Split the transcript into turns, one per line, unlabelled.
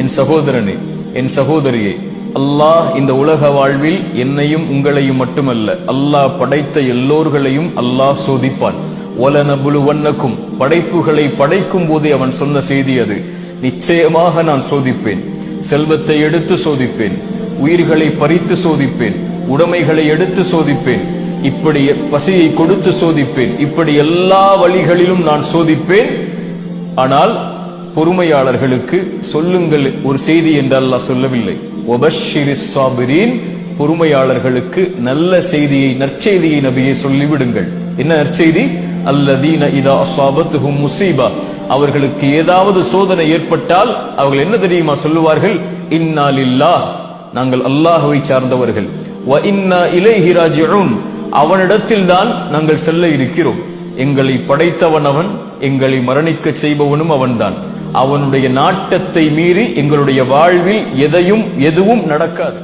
என் சகோதரனே, என் சகோதரியே, அல்லாஹ் இந்த உலக வாழ்வில் என்னையும் உங்களையும் மட்டுமல்ல, அல்லாஹ் படைத்த எல்லோர்களையும் அல்லாஹ் சோதிப்பான். வலனபுலுவன்னக்கும், படைப்புகளை படைக்கும் போதே அவன் சொன்ன செய்தி அது. நிச்சயமாக நான் சோதிப்பேன். செல்வத்தை எடுத்து சோதிப்பேன், உயிர்களை பறித்து சோதிப்பேன், உடைமைகளை எடுத்து சோதிப்பேன், இப்படி பசியை கொடுத்து சோதிப்பேன், இப்படி எல்லா வழிகளிலும் நான் சோதிப்பேன். ஆனால் பொறுமையாளர்களுக்கு சொல்லுங்கள் ஒரு செய்தி என்று அல்லாஹ் சொல்லவில்லை. வபஷ்ஷிரிஸ் சாபிரீன், பொறுமையாளர்களுக்கு நல்ல செய்தியை, நற்செய்தியை நபியை சொல்லிவிடுங்கள். என்ன நற்செய்தி? அல்லதீன இதா அஸாபத்துஹும் முஸீபா, அவர்களுக்கு ஏதாவது சோதனை ஏற்பட்டால் அவர்கள் என்ன தெரியுமா சொல்லுவார்கள்? இன்னா லில்லாஹ், நாங்கள் அல்லாஹ்வை சார்ந்தவர்கள். வ இன்னா இலைஹி ராஜிஊன், அவனிடத்தில் தான் நாங்கள் செல்ல இருக்கிறோம். எங்களை படைத்தவன் அவன், எங்களை மரணிக்க செய்பவனும் அவன்தான். அவனுடைய நாட்டத்தை மீறி எங்களுடைய வாழ்வில் எதுவும் நடக்காது.